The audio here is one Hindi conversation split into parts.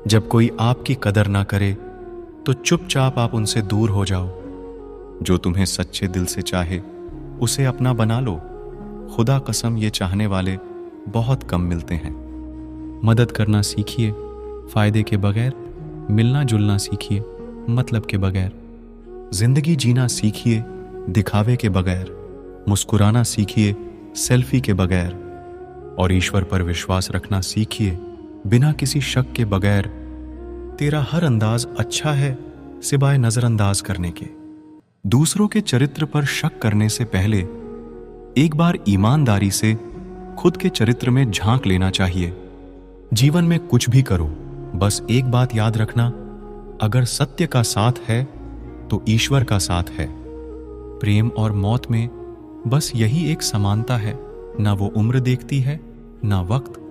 जब कोई आपकी कदर ना करे तो चुपचाप आप उनसे दूर हो जाओ। जो तुम्हें सच्चे दिल से चाहे उसे अपना बना लो। खुदा कसम ये चाहने वाले बहुत कम मिलते हैं। मदद करना सीखिए फायदे के बगैर, मिलना जुलना सीखिए मतलब के बगैर, जिंदगी जीना सीखिए दिखावे के बगैर, मुस्कुराना सीखिए सेल्फी के बगैर, और ईश्वर पर विश्वास रखना सीखिए बिना किसी शक के बगैर। तेरा हर अंदाज अच्छा है सिवाय नजरअंदाज करने के। दूसरों के चरित्र पर शक करने से पहले एक बार ईमानदारी से खुद के चरित्र में झांक लेना चाहिए। जीवन में कुछ भी करो, बस एक बात याद रखना, अगर सत्य का साथ है तो ईश्वर का साथ है। प्रेम और मौत में बस यही एक समानता है, ना वो उम्र देखती है, ना वक्त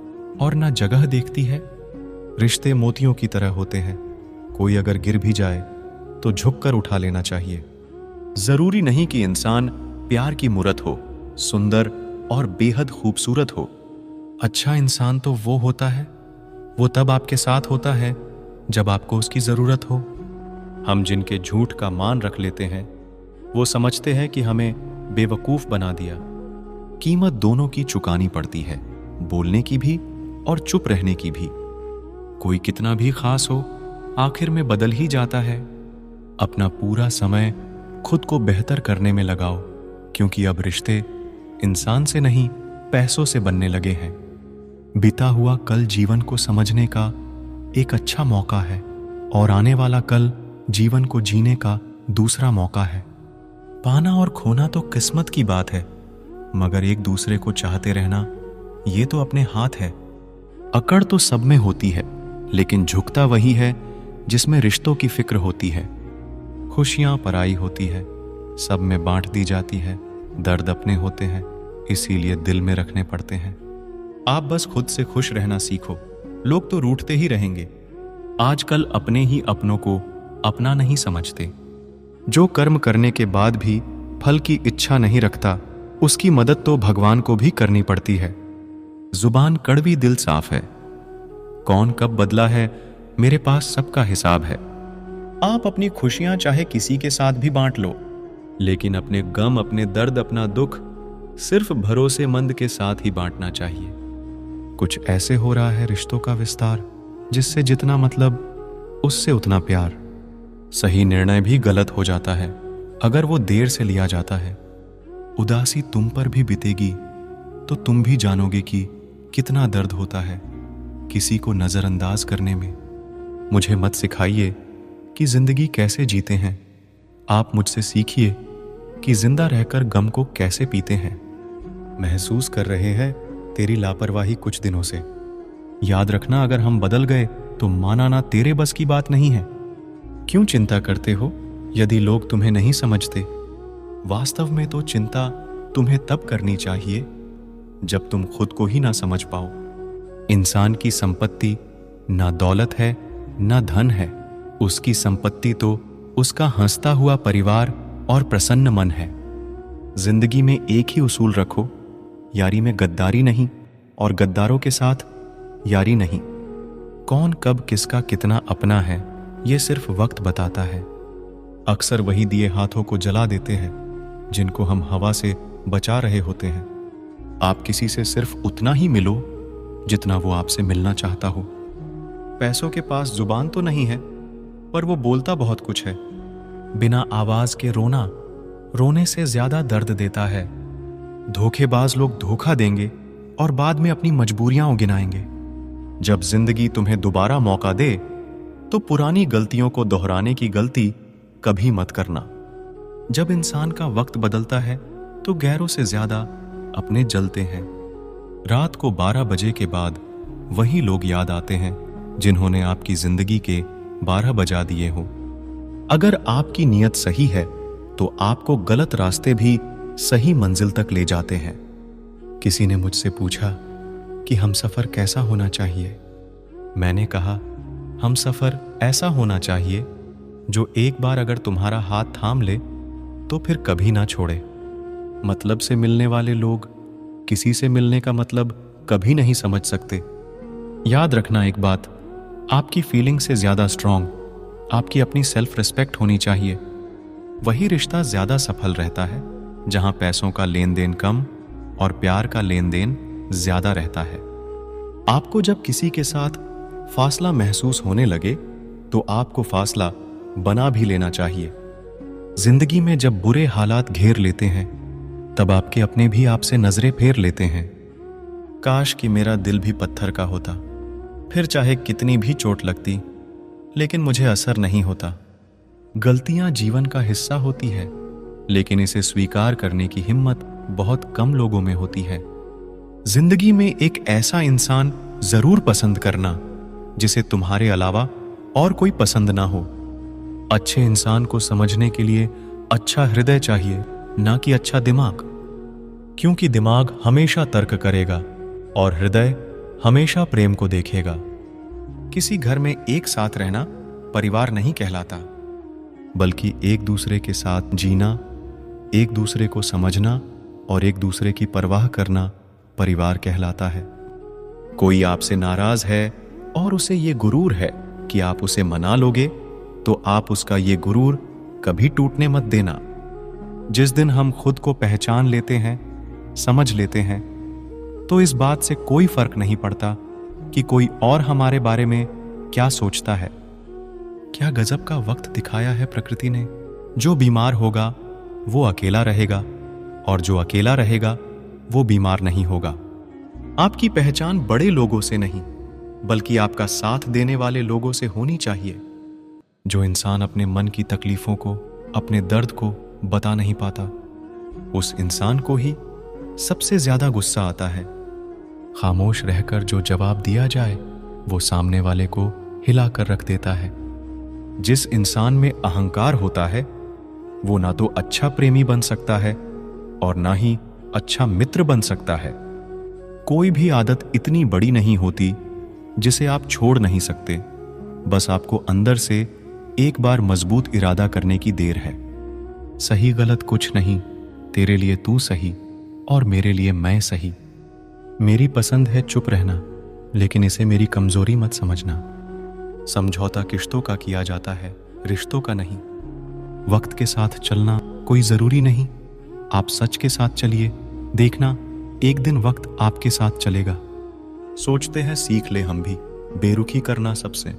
और ना जगह देखती है। रिश्ते मोतियों की तरह होते हैं, कोई अगर गिर भी जाए तो झुककर उठा लेना चाहिए। जरूरी नहीं कि इंसान प्यार की मूरत हो, सुंदर और बेहद खूबसूरत हो। अच्छा इंसान तो वो होता है, वो तब आपके साथ होता है जब आपको उसकी जरूरत हो। हम जिनके झूठ का मान रख लेते हैं वो समझते हैं कि हमें बेवकूफ बना दिया। कीमत दोनों की चुकानी पड़ती है, बोलने की भी और चुप रहने की भी। कोई कितना भी खास हो आखिर में बदल ही जाता है। अपना पूरा समय खुद को बेहतर करने में लगाओ, क्योंकि अब रिश्ते इंसान से नहीं पैसों से बनने लगे हैं। बीता हुआ कल जीवन को समझने का एक अच्छा मौका है और आने वाला कल जीवन को जीने का दूसरा मौका है। पाना और खोना तो किस्मत की बात है, मगर एक दूसरे को चाहते रहना ये तो अपने हाथ है। अकड़ तो सब में होती है, लेकिन झुकता वही है जिसमें रिश्तों की फिक्र होती है। खुशियां पराई होती है, सब में बांट दी जाती है। दर्द अपने होते हैं, इसीलिए दिल में रखने पड़ते हैं। आप बस खुद से खुश रहना सीखो, लोग तो रूठते ही रहेंगे। आजकल अपने ही अपनों को अपना नहीं समझते। जो कर्म करने के बाद भी फल की इच्छा नहीं रखता, उसकी मदद तो भगवान को भी करनी पड़ती है। जुबान कड़वी दिल साफ है। कौन कब बदला है मेरे पास सबका हिसाब है। आप अपनी खुशियां चाहे किसी के साथ भी बांट लो, लेकिन अपने गम, अपने दर्द, अपना दुख सिर्फ भरोसेमंद के साथ ही बांटना चाहिए। कुछ ऐसे हो रहा है रिश्तों का विस्तार, जिससे जितना मतलब उससे उतना प्यार। सही निर्णय भी गलत हो जाता है अगर वो देर से लिया जाता है। उदासी तुम पर भी बीतेगी तो तुम भी जानोगे कि कितना दर्द होता है किसी को नजरअंदाज करने में। मुझे मत सिखाइए कि जिंदगी कैसे जीते हैं, आप मुझसे सीखिए कि जिंदा रहकर गम को कैसे पीते हैं। महसूस कर रहे हैं तेरी लापरवाही कुछ दिनों से। याद रखना, अगर हम बदल गए तो माना तेरे बस की बात नहीं है। क्यों चिंता करते हो यदि लोग तुम्हें नहीं समझते? वास्तव में तो चिंता तुम्हें तब करनी चाहिए जब तुम खुद को ही ना समझ पाओ। इंसान की संपत्ति ना दौलत है ना धन है, उसकी संपत्ति तो उसका हंसता हुआ परिवार और प्रसन्न मन है। जिंदगी में एक ही उसूल रखो, यारी में गद्दारी नहीं और गद्दारों के साथ यारी नहीं। कौन कब किसका कितना अपना है ये सिर्फ वक्त बताता है। अक्सर वही दिए हाथों को जला देते हैं जिनको हम हवा से बचा रहे होते हैं। आप किसी से सिर्फ उतना ही मिलो जितना वो आपसे मिलना चाहता हो। पैसों के पास जुबान तो नहीं है, पर वो बोलता बहुत कुछ है। बिना आवाज के रोना रोने से ज्यादा दर्द देता है। धोखेबाज लोग धोखा देंगे और बाद में अपनी मजबूरियां गिनाएंगे। जब जिंदगी तुम्हें दोबारा मौका दे तो पुरानी गलतियों को दोहराने की गलती कभी मत करना। जब इंसान का वक्त बदलता है तो गैरों से ज्यादा अपने जलते हैं। रात को 12 बजे के बाद वही लोग याद आते हैं जिन्होंने आपकी जिंदगी के 12 बजा दिए हो। अगर आपकी नीयत सही है तो आपको गलत रास्ते भी सही मंजिल तक ले जाते हैं। किसी ने मुझसे पूछा कि हमसफर कैसा होना चाहिए। मैंने कहा, हमसफर ऐसा होना चाहिए जो एक बार अगर तुम्हारा हाथ थाम ले तो फिर कभी ना छोड़े। मतलब से मिलने वाले लोग किसी से मिलने का मतलब कभी नहीं समझ सकते। याद रखना एक बात, आपकी फीलिंग से ज्यादा स्ट्रांग आपकी अपनी सेल्फ रिस्पेक्ट होनी चाहिए। वही रिश्ता ज्यादा सफल रहता है जहां पैसों का लेन देन कम और प्यार का लेन देन ज्यादा रहता है। आपको जब किसी के साथ फासला महसूस होने लगे तो आपको फासला बना भी लेना चाहिए। जिंदगी में जब बुरे हालात घेर लेते हैं तब आपके अपने भी आपसे नजरें फेर लेते हैं। काश कि मेरा दिल भी पत्थर का होता, फिर चाहे कितनी भी चोट लगती लेकिन मुझे असर नहीं होता। गलतियां जीवन का हिस्सा होती है लेकिन इसे स्वीकार करने की हिम्मत बहुत कम लोगों में होती है। जिंदगी में एक ऐसा इंसान जरूर पसंद करना जिसे तुम्हारे अलावा और कोई पसंद ना हो। अच्छे इंसान को समझने के लिए अच्छा हृदय चाहिए, ना कि अच्छा दिमाग, क्योंकि दिमाग हमेशा तर्क करेगा और हृदय हमेशा प्रेम को देखेगा। किसी घर में एक साथ रहना परिवार नहीं कहलाता, बल्कि एक दूसरे के साथ जीना, एक दूसरे को समझना और एक दूसरे की परवाह करना परिवार कहलाता है। कोई आपसे नाराज है और उसे ये गुरूर है कि आप उसे मना लोगे, तो आप उसका ये गुरूर कभी टूटने मत देना। जिस दिन हम खुद को पहचान लेते हैं, समझ लेते हैं, तो इस बात से कोई फर्क नहीं पड़ता कि कोई और हमारे बारे में क्या सोचता है। क्या गजब का वक्त दिखाया है प्रकृति ने। जो बीमार होगा वो अकेला रहेगा और जो अकेला रहेगा वो बीमार नहीं होगा। आपकी पहचान बड़े लोगों से नहीं बल्कि आपका साथ देने वाले लोगों से होनी चाहिए। जो इंसान अपने मन की तकलीफों को, अपने दर्द को बता नहीं पाता, उस इंसान को ही सबसे ज्यादा गुस्सा आता है। खामोश रहकर जो जवाब दिया जाए वो सामने वाले को हिला कर रख देता है। जिस इंसान में अहंकार होता है वो ना तो अच्छा प्रेमी बन सकता है और ना ही अच्छा मित्र बन सकता है। कोई भी आदत इतनी बड़ी नहीं होती जिसे आप छोड़ नहीं सकते, बस आपको अंदर से एक बार मजबूत इरादा करने की देर है। सही गलत कुछ नहीं, तेरे लिए तू सही और मेरे लिए मैं सही। मेरी पसंद है चुप रहना, लेकिन इसे मेरी कमजोरी मत समझना। समझौता किश्तों का किया जाता है, रिश्तों का नहीं। वक्त के साथ चलना कोई जरूरी नहीं, आप सच के साथ चलिए, देखना एक दिन वक्त आपके साथ चलेगा। सोचते हैं सीख ले हम भी बेरुखी करना सबसे।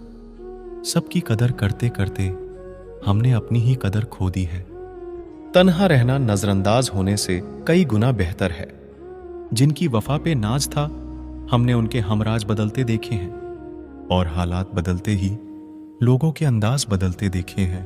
सबकी कदर करते करते हमने अपनी ही कदर खो दी है। तन्हा रहना नजरअंदाज होने से कई गुना बेहतर है। जिनकी वफा पे नाज था, हमने उनके हमराज बदलते देखे हैं और हालात बदलते ही लोगों के अंदाज बदलते देखे हैं।